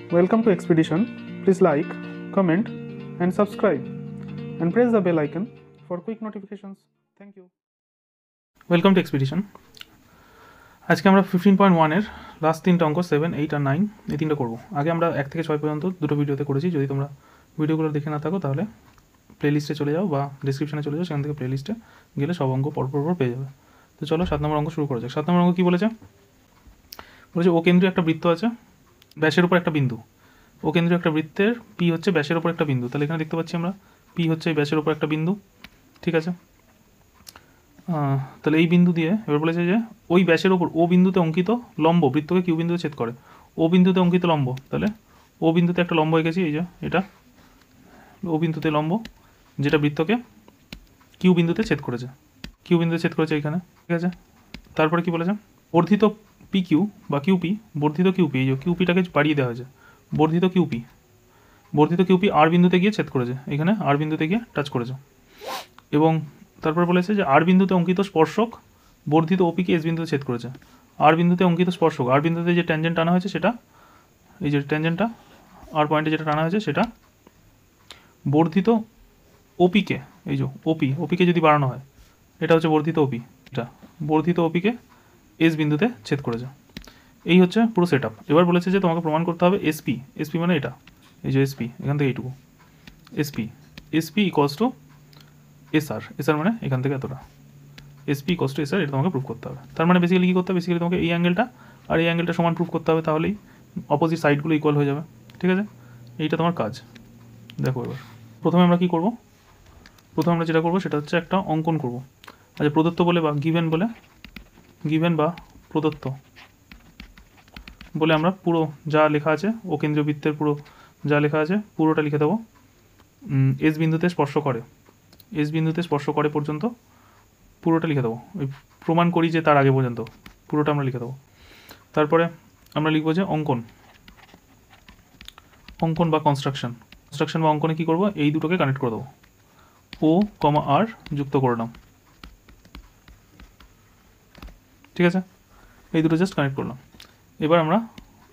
Welcome to Expedition. Please like, comment, and subscribe, and press the bell icon for quick notifications. Thank you. Welcome to Expedition. আজকে আমরা 15.1 এর last তিনটা অঙ্ক 7, 8 আর 9 এই তিনটা করব। আগে আমরা 1 থেকে 6 পর্যন্ত দুটো ভিডিওতে করেছি। যদি তোমরা ভিডিওগুলো দেখে না থাকো তাহলে প্লেলিস্টে চলে যাও বা ডেসক্রিপশনে চলে যাও, সেখান থেকে প্লেলিস্টে গেলে সব অঙ্ক পরপর পেয়ে যাবে। তো চলো 7 নম্বর অঙ্ক শুরু করা যাক। 7 নম্বর অঙ্ক কী বলেছে? বলেছে ও কেন্দ্রীয় একটা বৃত্ত আছে, ব্যাসের উপর একটা বিন্দু। ও কেন্দ্রীয় একটা বৃত্তের পি হচ্ছে ব্যাসের উপর একটা বিন্দু। তাহলে এখানে দেখতে পাচ্ছি আমরা পি হচ্ছে এই ব্যাসের উপর একটা বিন্দু, ঠিক আছে। তাহলে এই বিন্দু দিয়ে এবার বলেছে যে ওই ব্যাসের ওপর ও বিন্দুতে অঙ্কিত লম্ব বৃত্তকে কিউ বিন্দুতে ছেদ করে। ও বিন্দুতে অঙ্কিত লম্ব, তাহলে ও বিন্দুতে একটা লম্ব এঁকেছি, এই যে এটা ও বিন্দুতে লম্ব যেটা বৃত্তকে কিউ বিন্দুতে ছেদ করেছে, কিউ বিন্দুতে ছেদ করেছে এখানে, ঠিক আছে। তারপরে কি বলেছে? বর্ধিত পি কিউ বা কিউপি, বর্ধিত কিউপি, এই যে কিউপিটাকে বাড়িয়ে দেওয়া হয়েছে, বর্ধিত কিউপি, বর্ধিত কিউপি আর বিন্দুতে গিয়ে ছেদ করেছে, এখানে আর বিন্দুতে গিয়ে টাচ করেছে। এবং তারপর বলেছে যে আর বিন্দুতে অঙ্কিত স্পর্শক বর্ধিত ওপিকে এস বিন্দুতে ছেদ করেছে। আর বিন্দুতে অঙ্কিত স্পর্শক, আর বিন্দুতে যে ট্যানজেন্ট টানা হয়েছে সেটা, এই যে ট্যানজেন্টটা আর পয়েন্টে যেটা টানা হয়েছে সেটা বর্ধিত ওপিকে, এই যে ওপিকে যদি বাড়ানো হয়, এটা হচ্ছে বর্ধিত ওপি, এটা বর্ধিত ওপিকে এস বিন্দুতে ছেদ করেছে। এই হচ্ছে পুরো সেট আপ। এবার বলেছে যে তোমাকে প্রমাণ করতে হবে এসপি, এসপি মানে এটা, এই যে এসপি এখান থেকে এইটুকু, SP equals to SR, SR মানে এখান থেকে এতটা, এসপি ইকোয়ালস টু এসআর, এটা তোমাকে প্রুভ করতে হবে। তার মানে বেসিক্যালি কী করতে হবে? বেসিক্যালি তোমাকে এই অ্যাঙ্গেলটা আর এই অ্যাঙ্গেলটা সমান প্রুভ করতে হবে, তাহলেই অপোজিট সাইডগুলো ইকুয়াল হয়ে যাবে, ঠিক আছে। এইটা তোমার কাজ। দেখো এবার প্রথমে আমরা কী করবো? প্রথমে আমরা যেটা করবো সেটা হচ্ছে একটা অঙ্কন করব। আচ্ছা, প্রদত্ত বলে বা গিভেন বলে, গিভেন বা প্রদত্ত বলে আমরা পুরো যা লেখা আছে ও কেন্দ্রীয় বৃত্তের পুরো যা লেখা আছে পুরোটা লিখে দেবো। এস বিন্দুতে স্পর্শ করে, এস বিন্দুতে স্পর্শ করে পর্যন্ত পুরোটা লিখে দেবো। ওই প্রমাণ করি যে তার আগে পর্যন্ত পুরোটা আমরা লিখে দেবো। তারপরে আমরা লিখবো যে অঙ্কন, অঙ্কন বা কনস্ট্রাকশন, কনস্ট্রাকশন বা অঙ্কনে কী করবো? এই দুটোকে কানেক্ট করে দেবো, ও কমা আর যুক্ত করে নাও, ঠিক আছে। এই দুটো জাস্ট কানেক্ট করলাম। এবার আমরা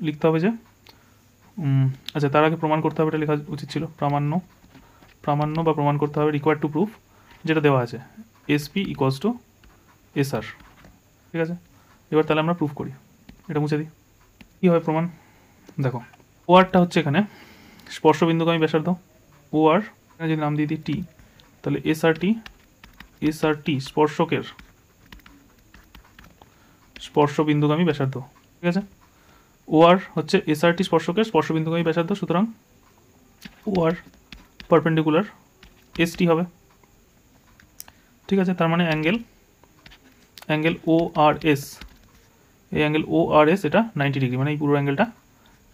লিখতে হবে যে আচ্ছা, তার আগে প্রমাণ করতে হবে, এটা লেখা উচিত ছিল, প্রামাণ্য, প্রামাণ্য বা প্রমাণ করতে হবে রিকোয়ার্ড টু প্রুফ, যেটা দেওয়া আছে এসপি ইকোয়ালস টু এসআর, ঠিক আছে। এবার তাহলে আমরা প্রুফ করি, এটা মুছে দিই। কী হবে প্রমাণ? দেখো ও আরটা হচ্ছে এখানে স্পর্শবিন্দুগামী ব্যাসার্ধ, ও আর এখানে যদি নাম দিয়ে দিই টি, তাহলে এসআরটি স্পর্শকের স্পর্শবিন্দুগামী ব্যাসার্ধ, ঠিক আছে। ও আর হচ্ছে এসআরটি স্পর্শকের স্পর্শবিন্দুগামী ব্যাসার্ধ, সুতরাং ও আর পারপেন্ডিকুলার এসটি হবে, ঠিক আছে। তার মানে অ্যাঙ্গেল ও আর এস, এই অ্যাঙ্গেল ও আর এস এটা 90 ডিগ্রি, মানে এই পুরো অ্যাঙ্গেলটা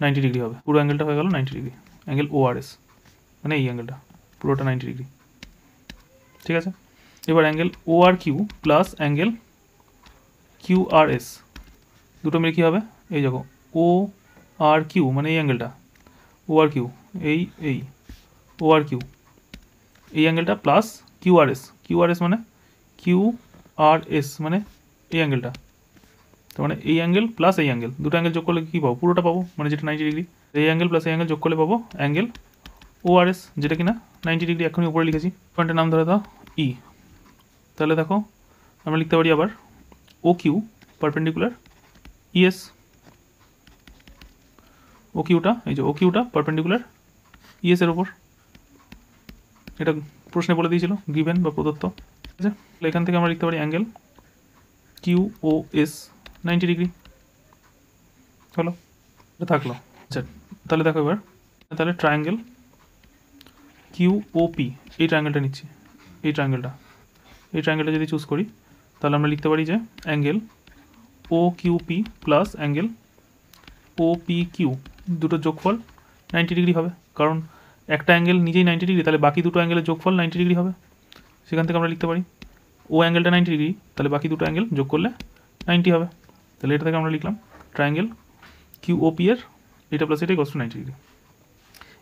90 ডিগ্রি হবে, পুরো অ্যাঙ্গেলটা হয়ে গেল 90 ডিগ্রি। অ্যাঙ্গেল ও আর এস মানে এই অ্যাঙ্গেলটা পুরোটা 90 ডিগ্রি, ঠিক আছে। এবার angle O R Q plus angle Q R S দুটো মিলে কী হবে? এই দেখো ও আর কিউ মানে এই অ্যাঙ্গেলটা, ও আর কিউ এই ও আর কিউ এই অ্যাঙ্গেলটা প্লাস কিউ আর এস মানে কিউ আর এস মানে এই অ্যাঙ্গেলটা, তার মানে এই অ্যাঙ্গেল প্লাস এই অ্যাঙ্গেল, দুটো অ্যাঙ্গেল যোগ করলে কী পাবো? পুরোটা পাবো, মানে যেটা 90 ডিগ্রি। এই অ্যাঙ্গেল প্লাস এই অ্যাঙ্গেল যোগ করলে পাবো অ্যাঙ্গেল ও আর এস, যেটা কিনা 90 ডিগ্রি। এখনই উপরে লিখেছি, পয়েন্টের নাম ধরে দাও ই। তাহলে দেখো আমরা লিখতে পারি আবার ও কিউ পারপেন্ডিকুলার ইএস, ও কিউটা, এই যে ও কিউটা পারপেন্ডিকুলার ইএস এর ওপর, এটা প্রশ্নে বলে দিয়েছিল গিভেন বা প্রদত্ত, ঠিক আছে। তাহলে এখান থেকে আমরা লিখতে পারি অ্যাঙ্গেল কিউ ও এস 90 ডিগ্রি হলো, এটা থাকলো। আচ্ছা তাহলে দেখো এবার, তাহলে ট্রায়াঙ্গেল কিউ ও পি, এই ট্রায়াঙ্গেলটা নিচ্ছি, এই ট্রায়াঙ্গেলটা যদি চুজ করি তাহলে আমরা লিখতে পারি যে angle O Q P plus angle O P Q দুটো যোগফল 90 ডিগ্রি হবে, কারণ একটা অ্যাঙ্গেল নিজেই 90 ডিগ্রি, তাহলে বাকি দুটো অ্যাঙ্গেলের যোগফল 90 ডিগ্রি হবে। সেখান থেকে আমরা লিখতে পারি ও অ্যাঙ্গেলটা 90 ডিগ্রি, তাহলে বাকি দুটো অ্যাঙ্গেল যোগ করলে 90 হবে। তাহলে এটা থেকে আমরা লিখলাম ট্রায়াঙ্গেল কিউ ও পি এর এটা প্লাস এটা ইকুয়ালস টু 90 ডিগ্রি।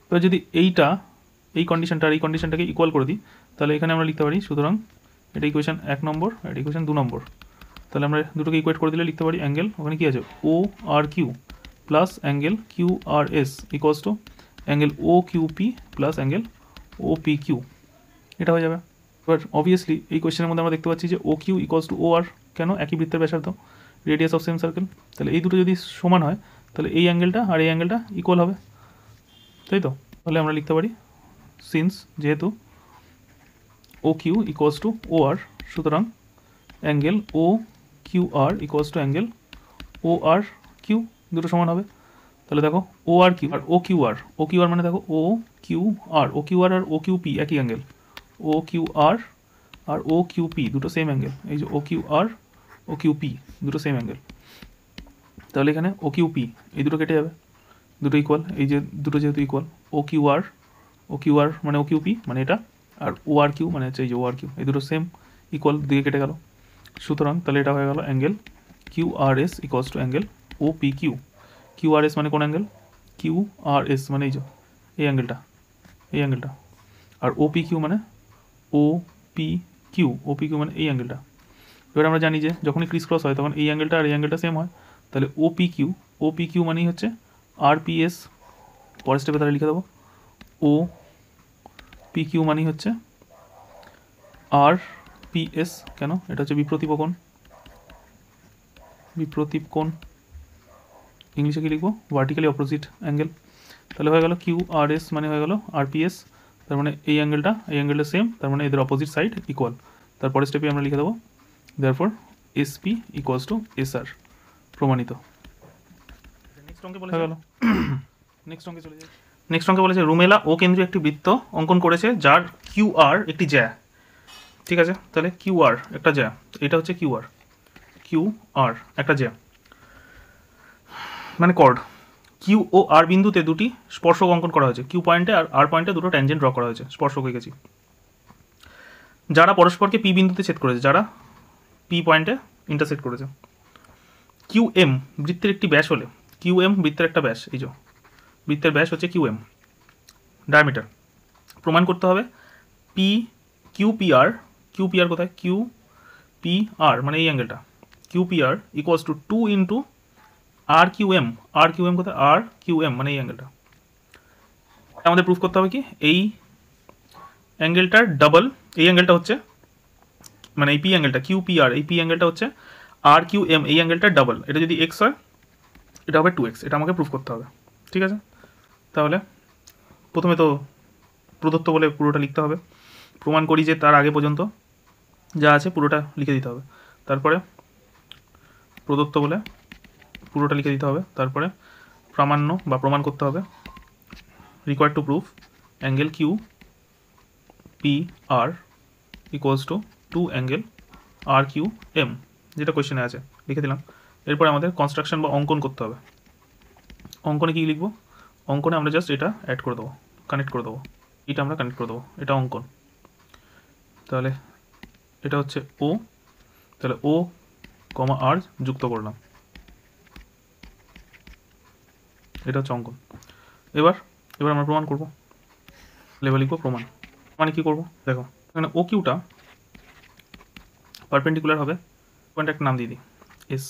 এবার যদি এই কন্ডিশনটা আর এই কন্ডিশনটাকে ইকুয়াল করে দিই, তাহলে এখানে আমরা লিখতে পারি, সুতরাং এটা ইকুয়েশন 1 নম্বর আর ইকুয়েশন 2 নম্বর। তাহলে আমরা দুটোকে ইকুয়েট করে দিলে লিখতে পারি অ্যাঙ্গেল, ওখানে কী আছে O R Q plus angle Q R S equals to angle O Q P plus angle O P Q, এটা হয়ে যাবে। এবার অবভিয়াসলি এই কোয়েশ্চেনের মধ্যে আমরা দেখতে পাচ্ছি যে O Q equals to O আর, কেন? একই বৃত্তের ব্যাসার্ধ, রেডিয়াস অফ সেম সার্কেল। তাহলে এই দুটো যদি সমান হয় তাহলে এই অ্যাঙ্গেলটা আর এই অ্যাঙ্গেলটা ইকুয়াল হবে, তাই তো? তাহলে আমরা লিখতে পারি সিন্স যেহেতু O Q equals to O R, সুতরাং angle O Q R equals to angle O R Q, দুটো সমান হবে। তাহলে দেখো O R Q R O Q R, O Q R মানে দেখো O Q R, O Q R R O Q P একই angle, O Q R R O Q P দুটো same angle, এই যে O Q R O Q P দুটো same angle. তাহলে এখানে ও Q P এই দুটো কেটে যাবে, দুটো ইকুয়াল, এই যে দুটো যেহেতু ইকুয়াল, ও কিউ আর মানে ও কিউ পি মানে এটা, আর ও আর কিউ মানে হচ্ছে এই যে ও আর কিউ, এই দুটো সেম ইকুয়াল, দিকে কেটে গেল। সুতরাং তাহলে এটা হয়ে গেল angle Q R S equals to angle O P Q. Q R S মানে কোন অ্যাঙ্গেল? কিউ আর এস মানে এই যে এই অ্যাঙ্গেলটা, এই অ্যাঙ্গেলটা, আর ও পি কিউ মানে O P Q, O P Q মানে এই অ্যাঙ্গেলটা। এবার আমরা জানি যে যখনই ক্রিস ক্রস হয় তখন এই অ্যাঙ্গেলটা আর এই অ্যাঙ্গেলটা সেম হয়, তাহলে ও পি কিউ মানেই হচ্ছে আর পি এস। পরের স্টেপে তাহলে লিখে দেবো ও পি কিউ মানেই হচ্ছে আর পি এস, কেন? এটা হচ্ছে বিপ্রতীপ কোণ, বিপ্রতীপ কোণ, ইংলিশে কি লিখবো? Vertically opposite angle. তাহলে হয়ে গেল কিউ আর এস মানে হয়ে গেল আর পি এস, তার মানে এই অ্যাঙ্গেলটা সেম, তার মানে এদের অপোজিট সাইড ইকুয়াল। তারপরে স্টেপে আমরা লিখে দেবো therefore S P equals to S R, প্রমাণিত। নেক্সট অঙ্কে বলে গেল, নেক্সট অঙ্কে চলে যাই। নেক্সট অঙ্কে বলেছে রুমেলা ও কেন্দ্রীয় একটি বৃত্ত অঙ্কন করেছে যার কিউ আর একটি জ্যা, ঠিক আছে? তাহলে কিউ আর একটা জ্যা, এটা হচ্ছে কিউ আর একটা জ্যা মানে কর্ড। কিউ ও আর বিন্দুতে দুটি স্পর্শক অঙ্কন করা হয়েছে, কিউ পয়েন্টে আর আর পয়েন্টে দুটো ট্যানজেন্ট ড্র করা হয়েছে, স্পর্শক এঁকেছি, যারা পরস্পরকে পি বিন্দুতে ছেদ করেছে, যারা পি পয়েন্টে ইন্টারসেক্ট করেছে। কিউ এম বৃত্তের একটি ব্যাস হলে, কিউ এম বৃত্তের একটা ব্যাস, এই যে বৃত্তের ব্যাস হচ্ছে কিউ এম ডায়ামিটার, প্রমাণ করতে হবে পি কিউ পি আর কোথায়? কিউ পি আর মানে এই অ্যাঙ্গেলটা, Q P R equals to 2 into R Q M কোথায়? আর কিউ এম মানে এই অ্যাঙ্গেলটা। আমাদের প্রুফ করতে হবে কি এই অ্যাঙ্গেলটার ডাবল, এই অ্যাঙ্গেলটা হচ্ছে মানে এই পি অ্যাঙ্গেলটা কিউ পি আর, এই পি অ্যাঙ্গেলটা হচ্ছে আর কিউ এম, এই অ্যাঙ্গেলটার ডাবল। এটা যদি এক্স হয় এটা হবে 2x, এটা আমাকে প্রুফ করতে হবে, ঠিক আছে? তাহলে প্রথমে তো প্রদত্ত বলে পুরোটা লিখতে হবে, প্রমাণ করি যে তার আগে পর্যন্ত যা আছে পুরোটা লিখে দিতে হবে, তারপরে প্রদত্ত বলে পুরোটা লিখে দিতে হবে, তারপরে প্রামাণ্য বা প্রমাণ করতে হবে required to proof angle Q P R equals to 2 angle R Q M, যেটা কোয়েশ্চেনে আছে লিখে দিলাম। এরপরে আমাদের কনস্ট্রাকশন বা অঙ্কন করতে হবে। অঙ্কনে কী লিখবো? অঙ্কনে আমরা জাস্ট এটা অ্যাড করে দেবো, কানেক্ট করে দেবো, এটা আমরা কানেক্ট করে দেবো, এটা অঙ্কন। তাহলে এটা হচ্ছে ও, তাহলে ও কমা আর যুক্ত করলাম, এটা হচ্ছে অঙ্কন। এবার আমরা প্রমাণ করব, লেভেল লিখবো প্রমাণ। মানে কী করবো? দেখো এখানে ও কিউটা পারপেন্ডিকুলার হবে, পয়েন্ট একটা নাম দিয়ে দিই এস,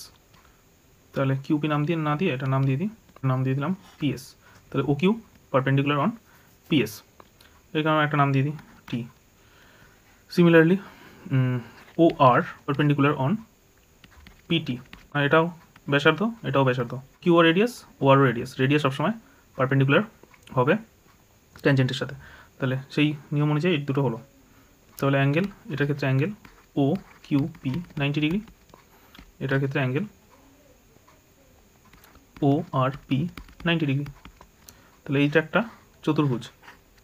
তাহলে কিউপি নাম দিয়ে না দিয়ে এটা নাম দিয়ে দিই, নাম দিয়ে দিলাম পিএস। তাহলে O Q perpendicular on PS, এখানে একটা নাম দিয়ে দিই T. Similarly O R perpendicular on PT, আর এটাও ব্যাসার্ধ, এটাও ব্যাসার্ধ। Q R radius, O R radius, radius সবসময় পারপেন্ডিকুলার হবে ট্যানজেন্টের সাথে। তাহলে সেই নিয়ম অনুযায়ী এই দুটো হলো। তাহলে অ্যাঙ্গেল, এটার ক্ষেত্রে angle O Q P 90 degree, এটার ক্ষেত্রে অ্যাঙ্গেল ও আর পি 90 ডিগ্রি। তাহলে এইটা একটা চতুর্ভুজ,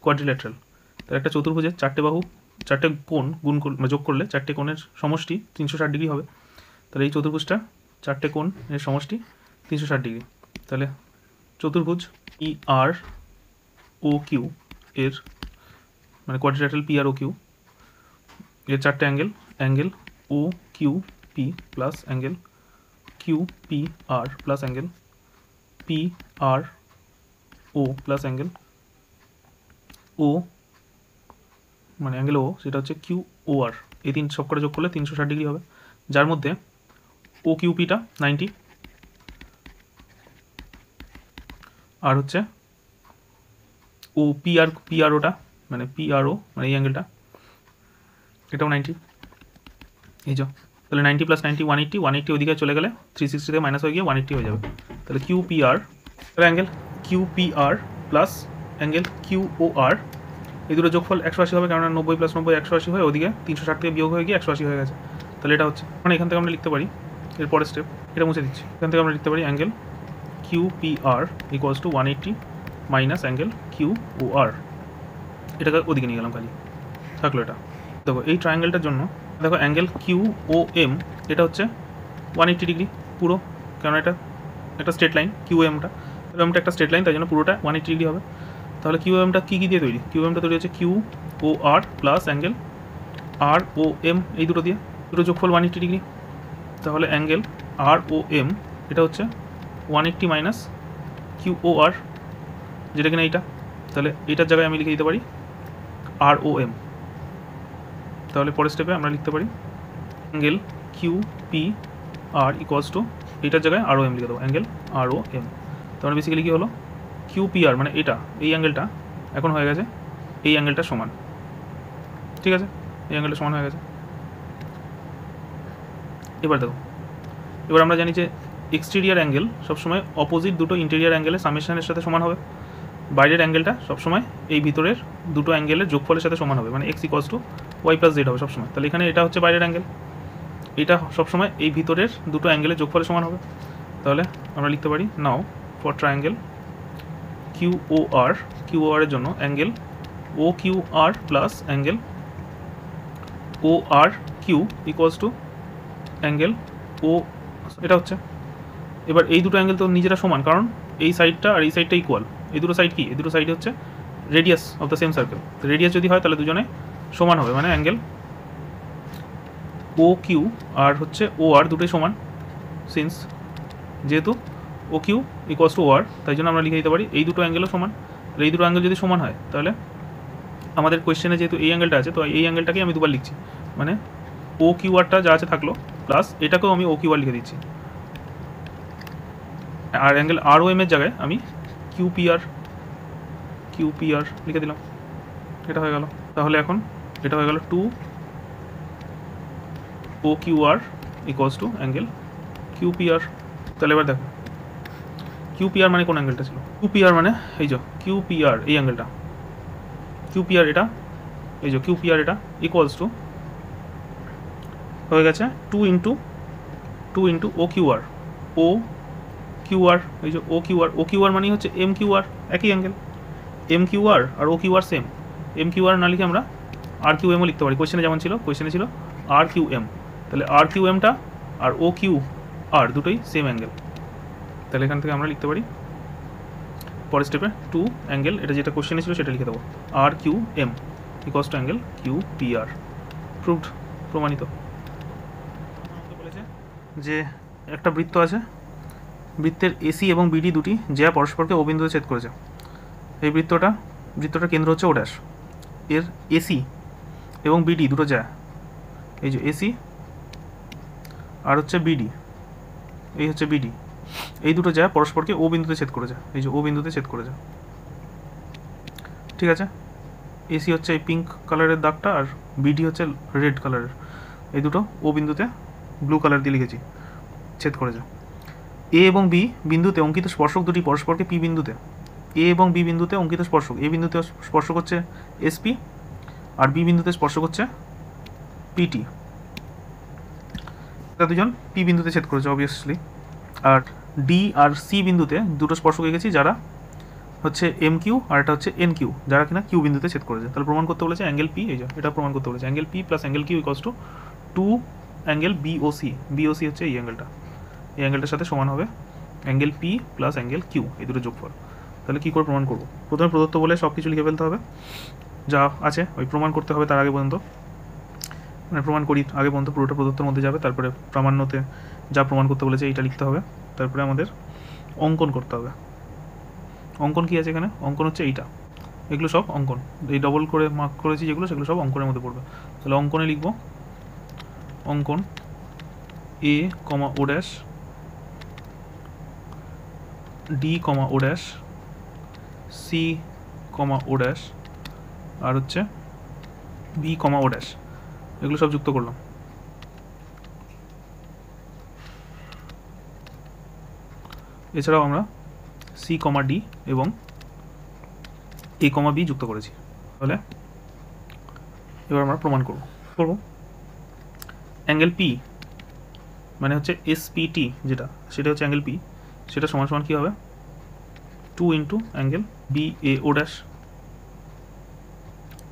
কোয়াড্রিল্যাটারাল। তাহলে একটা চতুর্ভুজের চারটে বাহু, চারটে কোণ গুণ যোগ করলে চারটে কোণের সমষ্টি 360 ডিগ্রি হবে। তাহলে এই চতুর্ভুজটা চারটে কোণের সমষ্টি 360 ডিগ্রি। তাহলে চতুর্ভুজ ই আর ও কিউ এর মানে quadrilateral P R O Q এর চারটে angle, angle O Q P plus angle Q P R plus angle P R O plus angle O মানে অ্যাঙ্গেল ও, সেটা হচ্ছে কিউ ও আর, এই তিন সব করে যোগ করলে 360 ডিগ্রি হবে, যার মধ্যে ও কিউপিটা 90 আর হচ্ছে ও পিআরওটা মানে পিআরও মানে এই অ্যাঙ্গেলটা এটাও 90, এই যো। তাহলে 90 + 90 180, 180 ওদিকে চলে গেলে 360 থেকে মাইনাস হয়ে গিয়ে 180 হয়ে যাবে। তাহলে কিউপিআর, তাহলে অ্যাঙ্গেল কিউপিআর প্লাস অ্যাঙ্গেল কিউওআর, এই দুটো যোগফল 180 হবে, কারণ 90 + 90 180 হয়ে ওদিকে 360 থেকে বিয়োগ হয়ে গিয়ে 180 হয়ে গেছে। তাহলে এটা হচ্ছে মানে এখান থেকে আমরা লিখতে পারি, এর পরের স্টেপ এটা মুছে দিচ্ছি, এখান থেকে আমরা লিখতে পারি অ্যাঙ্গেল কিউপিআর = 180 মাইনাস অ্যাঙ্গেল কিউওআর, এটাকে ওদিকে নিয়ে গেলাম খালি থাকলো এটা। দেখো এই ট্রায়াঙ্গেলটার জন্য দেখো অ্যাঙ্গেল কিউওএম এটা হচ্ছে 180 ডিগ্রি পুরো, কারণ এটা একটা স্ট্রেট লাইন কিউএমটা একটা স্ট্রেট লাইন, তাই জন্য পুরোটা 180 ডিগ্রি হবে। তাহলে কিউএমটা কী কী দিয়ে তৈরি? কিউএমটা তৈরি হচ্ছে কিউওআর প্লাস অ্যাঙ্গেল আরওএম, এই দুটো দিয়ে, দুটো যোগফল 180 ডিগ্রি। তাহলে অ্যাঙ্গেল আরওএম এটা হচ্ছে 180 মাইনাস কিউওআর, যেটা কিনা এইটা। তাহলে এটার জায়গায় আমি লিখে দিতে পারি আরওএম। তাহলে পরের স্টেপে আমরা লিখতে পারি অ্যাঙ্গেল কিউপিআর = এইটার জায়গায় আরওএম লিখে দেবো, অ্যাঙ্গেল আরওএম। তাহলে বেসিক্যালি কী হলো, কিউপিআর মানে এটা, এই অ্যাঙ্গেলটা এখন হয়ে গেছে এই অ্যাঙ্গেলটার সমান, ঠিক আছে, এই অ্যাঙ্গেলটা সমান হয়ে গেছে। এবার দেখো, এবার আমরা জানি যে এক্সটেরিয়ার অ্যাঙ্গেল সবসময় অপোজিট দুটো ইন্টেরিয়ার অ্যাঙ্গেলের সামেশনের সাথে সমান হবে, বাইরের অ্যাঙ্গেলটা সবসময় এই ভিতরের দুটো অ্যাঙ্গেলের যোগফলের সাথে সমান হবে, মানে x = y + z হবে সবসময়। তাহলে এখানে এটা হচ্ছে বাইরের অ্যাঙ্গেল, এটা সবসময় এই ভিতরের দুটো অ্যাঙ্গেলের যোগফলের সমান হবে। তাহলে আমরা লিখতে পারি নাও ফর ট্রায়াঙ্গেল কিউওআর এর জন্য angle OQR plus angle ORQ = angle O, এটা হচ্ছে। এবার এই দুটো অ্যাঙ্গেল তো নিজেরা সমান, কারণ এই সাইডটা আর এই সাইডটা ইকুয়াল। এই দুটো সাইড কি? এই দুটো সাইড হচ্ছে radius of the same circle. Radius যদি হয় তাহলে দুজনে সমান হবে, মানে অ্যাঙ্গেল OQ আর হচ্ছে OR দুটোই সমান, সিন্স যেহেতু OQ = OR, তাই জন্য আমরা লিখে দিতে পারি এই দুটো অ্যাঙ্গেলও সমান। এই দুটো অ্যাঙ্গেল যদি সমান হয় তাহলে আমাদের কোয়েশ্চেনে যেহেতু এই অ্যাঙ্গেলটা আছে, তো এই অ্যাঙ্গেলটাকে আমি দুবার লিখছি, মানে OQRটা যা আছে থাকলো, প্লাস এটাকেও আমি OQR লিখে দিচ্ছি, আর অ্যাঙ্গেল আরওএম এর জায়গায় আমি কিউপিআর লিখে দিলাম, এটা হয়ে গেল। তাহলে এখন এটা হয়ে গেল 2 OQR = অ্যাঙ্গেল কিউপিআর। তাহলে এবার দেখো কিউপিআর মানে কোন অ্যাঙ্গেলটা ছিল? কিউপিআর মানে এই যে কিউপিআর, এই অ্যাঙ্গেলটা কিউপিআর, এটা এই যে কিউপিআর, এটা = হয়ে গেছে 2 × OQR। OQR, এই যে OQR মানে হচ্ছে MQR, একই অ্যাঙ্গেল। MQR আর OQR সেম, MQR না লিখে আমরা RQMও লিখতে পারি। কোয়েশ্চেনে যেমন ছিল, কোয়েশ্চেনে ছিল RQM, তাহলে RQMটা আর OQR দুটোই সেম অ্যাঙ্গেল। তাহলে এখান থেকে আমরা লিখতে পারি পরের স্টেপে 2 অ্যাঙ্গেল, এটা যেটা কোয়েশ্চেনে ছিল সেটা লিখে দেবো, RQM = অ্যাঙ্গেল QPR। প্রুভড, প্রমাণিত। বলেছে যে একটা বৃত্ত আছে, বৃত্তের এসি এবং বিডি দুটি যা পরস্পরকে ও বিন্দুতে ছেদ করেছে। এই বৃত্তটার কেন্দ্র হচ্ছে O', এর এসি এবং বিডি দুটো যা, এই যে এসি আর হচ্ছে বিডি, এই হচ্ছে বিডি, এই দুটো যা পরস্পরকে ও বিন্দুতে ছেদ করেছে, এই যে ও বিন্দুতে ছেদ করেছে, ঠিক আছে। এসি হচ্ছে এই পিঙ্ক কালারের দাগটা, আর বিডি হচ্ছে রেড কালারের, এই দুটো ও বিন্দুতে ব্লু কালার দিয়ে লিখেছি ছেদ করেছে। এ এবং বি বিন্দুতে অঙ্কিত স্পর্শক দুটি পরস্পরকে পি বিন্দুতে, এ এবং বি বিন্দুতে অঙ্কিত স্পর্শক, এ বিন্দুতে স্পর্শক হচ্ছে এসপি আর বি বিন্দুতে স্পর্শক হচ্ছে পিটি, এটা দুজন পি বিন্দুতে ছেদ করেছে অবভিয়াসলি। আর ডি আর সি বিন্দুতে দুটো স্পর্শক এঁকেছি, যারা হচ্ছে এম কিউ আর এটা হচ্ছে এন কিউ, যারা কিনা কিউ বিন্দুতে ছেদ করেছে। তাহলে প্রমাণ করতে বলেছে অ্যাঙ্গেল পি, এই যে এটা প্রমাণ করতে বলেছে angle P plus angle Q = 2 angle BOC. BOC হচ্ছে এই অ্যাঙ্গেলটা, এই অ্যাঙ্গেলটার সাথে সমান হবে angle P plus angle Q, এই দুটো যোগফল। তাহলে কী করে প্রমাণ করব? প্রথমে প্রদত্ত বলে সব কিছু লিখে ফেলতে হবে, যা আছে ওই প্রমাণ করতে হবে তার আগে পর্যন্ত, মানে প্রমাণ করি আগে পর্যন্ত পুরোটা প্রদত্তের মধ্যে যাবে, তারপরে প্রামাণ্যতে যা প্রমাণ করতে বলেছে এইটা লিখতে হবে, তারপরে আমাদের অঙ্কন করতে হবে। অঙ্কন কী আছে এখানে? অঙ্কন হচ্ছে এইটা, এগুলো সব অঙ্কন, এই ডবল করে মার্ক করেছি যেগুলো, সেগুলো সব অঙ্কনের মধ্যে পড়বে। তাহলে অঙ্কনে লিখব অঙ্কন A, O', D, O', C comma O dash R হচ্ছে বি কমা ও ড্যাশ, এগুলো সব যুক্ত করলাম। এছাড়াও আমরা সি কমা ডি এবং এ কমা বি যুক্ত করেছি। তাহলে এবার আমরা প্রমাণ করব অ্যাঙ্গেল পি মানে হচ্ছে এসপিটি যেটা, সেটা হচ্ছে অ্যাঙ্গেল পি, সেটা সমান সমান কী হবে 2 into angle B A O dash.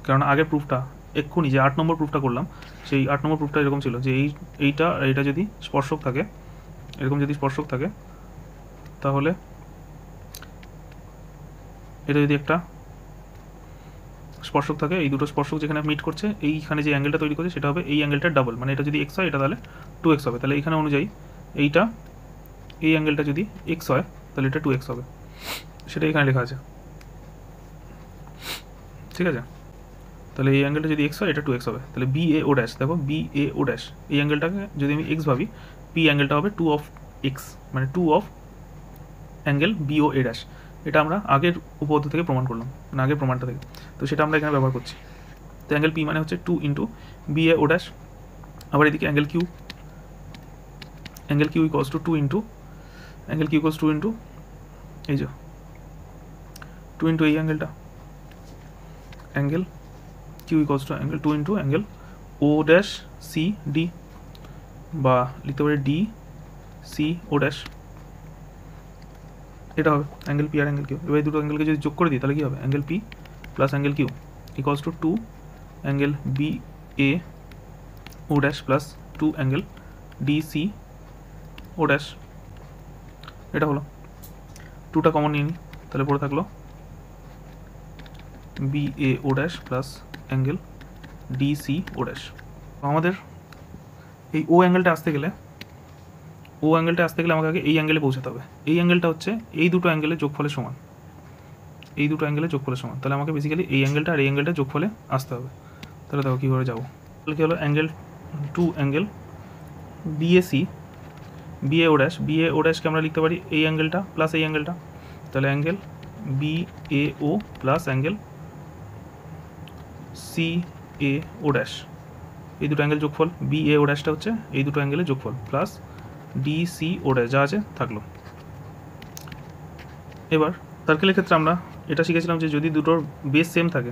কারণ আগের প্রুফটা এক্ষুনি যে 8 নম্বর প্রুফটা করলাম, সেই 8 নম্বর প্রুফটা এরকম ছিল যে এইটা যদি স্পর্শক থাকে, এরকম যদি স্পর্শক থাকে, তাহলে এটা যদি একটা স্পর্শক থাকে, এই দুটো স্পর্শক যেখানে মিট করছে, এইখানে যে অ্যাঙ্গেলটা তৈরি করছে সেটা হবে এই অ্যাঙ্গেলটার ডাবল, মানে এটা যদি এক্স হয় এটা তাহলে 2x হবে। তাহলে এইখানে অনুযায়ী এই অ্যাঙ্গেলটা যদি এক্স হয় তাহলে এটা 2x হবে, সেটা এখানে লেখা আছে, ঠিক আছে। তাহলে এই অ্যাঙ্গেলটা যদি এক্স হয় এটা 2x হবে। তাহলে বি এ ও ড্যাশ, দেখো বি এ ও ড্যাশ, এই অ্যাঙ্গেলটাকে যদি আমি এক্স ভাবি, পি অ্যাঙ্গেলটা হবে 2 অফ এক্স, মানে 2 of angle B O A dash. এটা আমরা আগের উপপাদ্য থেকে প্রমাণ করলাম, মানে আগের প্রমাণটা থেকে, তো সেটা আমরা এখানে ব্যবহার করছি। তো অ্যাঙ্গেল পি মানে হচ্ছে 2 into B A O dash. আবার এদিকে angle Q equals to 2 into এই যে 2 ইন্টু এই অ্যাঙ্গেলটা, angle Q equals to angle 2 into angle O dash C D, বা লিখতে পারি ডি সি ও ড্যাশ, এটা হবে অ্যাঙ্গেল পি আর অ্যাঙ্গেল কিউ। এবার এই দুটো অ্যাঙ্গেলকে যদি যোগ করে দিই তাহলে কী হবে, angle P plus angle Q equals to 2 angle B A O dash plus 2 angle D C O dash. এটা হলো 2টা কমন নিয়ে নিই, তাহলে পড়ে থাকলো B A O dash plus angle D C O dash. আমাদের এই ও অ্যাঙ্গেলটা আসতে গেলে আমাকে আগে এই অ্যাঙ্গেলে পৌঁছাতে হবে। এই অ্যাঙ্গেলটা হচ্ছে এই দুটো অ্যাঙ্গেলের যোগফলের সমান, তাহলে আমাকে বেসিক্যালি এই অ্যাঙ্গেলটা আর এই অ্যাঙ্গেলটা যোগফলে আসতে হবে। তাহলে দেখো কীভাবে যাবো, তাহলে কী হলো angle 2 angle BAC B A ও ড্যাশকে আমরা লিখতে পারি এই অ্যাঙ্গেলটা প্লাস এই অ্যাঙ্গেলটা, তাহলে angle B A O plus angle C A O dash, এই দুটো অ্যাঙ্গেল যোগফল, বি এ ও ড্যাশটা হচ্ছে এই দুটো অ্যাঙ্গেলের যোগফল, plus D C O dash যা আছে থাকলো। এবার সার্কেলের ক্ষেত্রে আমরা এটা শিখেছিলাম যে যদি দুটোর বেস সেম থাকে,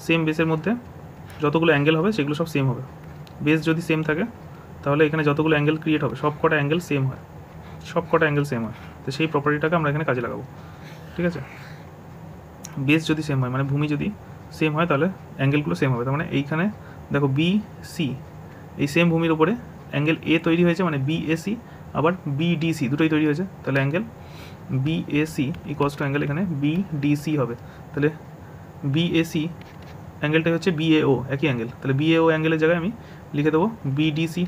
সেম বেসের মধ্যে যতগুলো অ্যাঙ্গেল হবে সেগুলো সব সেম হবে। বেস যদি সেম থাকে তাহলে এখানে যতগুলো অ্যাঙ্গেল ক্রিয়েট হবে সব কটা অ্যাঙ্গেল সেম হয়, তো সেই প্রপার্টিটাকে আমরা এখানে কাজে লাগাবো, ঠিক আছে। বেস যদি সেম হয়, মানে ভূমি যদি সেম হয়, তাহলে অ্যাঙ্গেলগুলো সেম হবে। তার মানে এইখানে দেখো বি সি, এই সেম ভূমির ওপরে অ্যাঙ্গেল এ তৈরি হয়েছে, মানে বি এ সি, আবার বি ডি সি দুটোই তৈরি হয়েছে, তাহলে angle B A C equals to angle এখানে বি ডি সি হবে। তাহলে বি এ সি অ্যাঙ্গেলটাই হচ্ছে বি এ ও, একই অ্যাঙ্গেল, তাহলে বি এ ও অ্যাঙ্গেলের জায়গায় আমি লিখে দেবো বি ডি সি,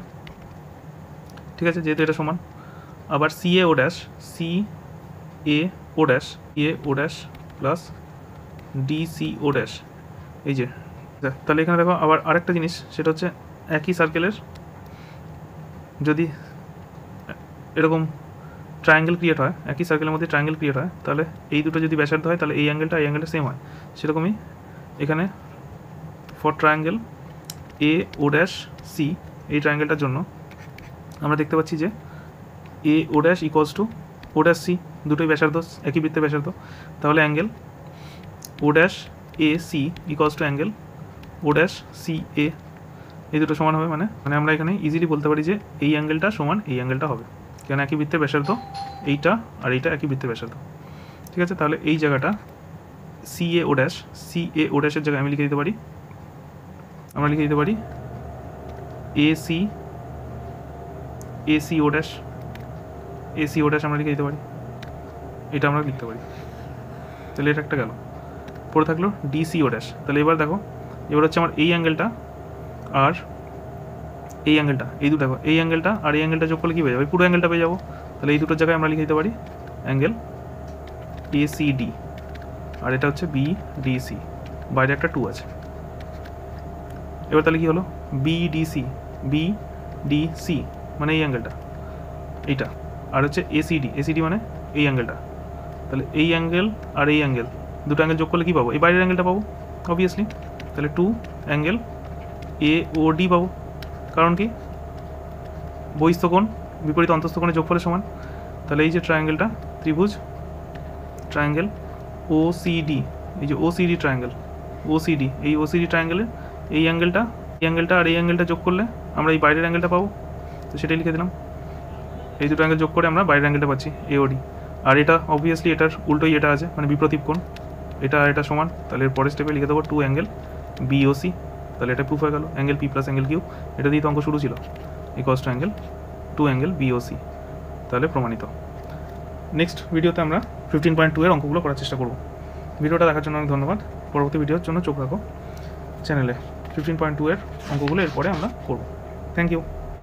ঠিক আছে, যেহেতু এটা সমান। আবার সি এ O dash plus D C O dash, এই যে, তাহলে এখানে দেখো আবার আরেকটা জিনিস, সেটা হচ্ছে একই সার্কেলের যদি এরকম ট্রায়াঙ্গেল ক্রিয়েট হয়, একই সার্কেলের মধ্যে ট্রায়াঙ্গেল ক্রিয়েট হয়, তাহলে এই দুটো যদি ব্যাসার্ধ হয় তাহলে এই অ্যাঙ্গেলটা সেম হয়। সেরকমই এখানে for triangle A O dash C, এই ট্রায়াঙ্গেলটার জন্য আমরা দেখতে পাচ্ছি যে A O dash equals to O dash C, দুটোই ব্যাসার্ধ, একই বৃত্তের ব্যাসার্ধ, তাহলে angle O dash A C equals to angle O dash C A, এই দুটো সমান হবে। মানে আমরা এখানে ইজিলি বলতে পারি যে এই অ্যাঙ্গেলটা সমান এই অ্যাঙ্গেলটা হবে, কেন একই বৃত্তের ব্যাসার্ধ, এইটা আর এইটা একই বৃত্তের ব্যাসার্ধ, ঠিক আছে। তাহলে এই জায়গাটা সি এ ও ড্যাশের জায়গায় আমি লিখে দিতে পারি এ সি ও ড্যাশ আমরা লিখে দিতে পারি, এটা আমরা লিখতে পারি। তাহলে এটা একটা গেল, পড়ে থাকলো ডিসি ও ড্যাশ। তাহলে এবার দেখো, এবার হচ্ছে আমার এই অ্যাঙ্গেলটা আর এই অ্যাঙ্গেলটা, এই দুটো দেখো, এই অ্যাঙ্গেলটা আর এই অ্যাঙ্গেলটা যোগ করলে কী পেয়ে যাবে, পুরো অ্যাঙ্গেলটা পেয়ে যাবো। তাহলে এই দুটোর জায়গায় আমরা লিখে দিতে পারি অ্যাঙ্গেল এসিডি, আর এটা হচ্ছে বিডিসি, বাইরে একটা 2 আছে। এবার তাহলে কী হলো, বিডিসি মানে এই অ্যাঙ্গেলটা, এইটা, আর হচ্ছে এসিডি মানে এই অ্যাঙ্গেলটা। তাহলে এই অ্যাঙ্গেল আর এই অ্যাঙ্গেল দুটো অ্যাঙ্গেল যোগ করলে কী পাবো? এই বাইরের অ্যাঙ্গেলটা পাবো অবভিয়াসলি। তাহলে 2 অ্যাঙ্গেল AOD পাবো। কারণ কি? বহিস্থ কোণ বিপরীত অন্তস্থ কোণের যোগফলের সমান। তাহলে এই যে ট্রায়াঙ্গেলটা, ত্রিভুজ ট্রায়াঙ্গেল OCD, এই যে OCD ট্রায়াঙ্গেল, OCD, এই OCD ট্রায়াঙ্গেলের এই অ্যাঙ্গেলটা আর এই অ্যাঙ্গেলটা যোগ করলে আমরা এই বাইরের অ্যাঙ্গেলটা পাবো। তো সেটাই লিখে দিলাম। এই দুটো অ্যাঙ্গেল যোগ করে আমরা বাইরের অ্যাঙ্গেলটা পাচ্ছি AOD। আর এটা অবভিয়াসলি এটার উল্টোই এটা আছে, মানে বিপ্রতীপ কোণ, এটা সমান। তাহলে এর পরের স্টেপে লিখে দেবো 2 অ্যাঙ্গেল BOC। তাহলে এটা প্রুফ হয়ে গেল, angle P plus angle Q, এটা দিয়ে তো অঙ্ক শুরু ছিল, equals to angle 2 angle BOC। তাহলে প্রমাণিত। নেক্সট ভিডিওতে আমরা 15.2 এর অঙ্কগুলো করার চেষ্টা করব। ভিডিওটা দেখার জন্য অনেক ধন্যবাদ। পরবর্তী ভিডিওর জন্য চোখ রাখো চ্যানেলে। 15.2 এর অঙ্কগুলো এরপরে আমরা করব। Thank you.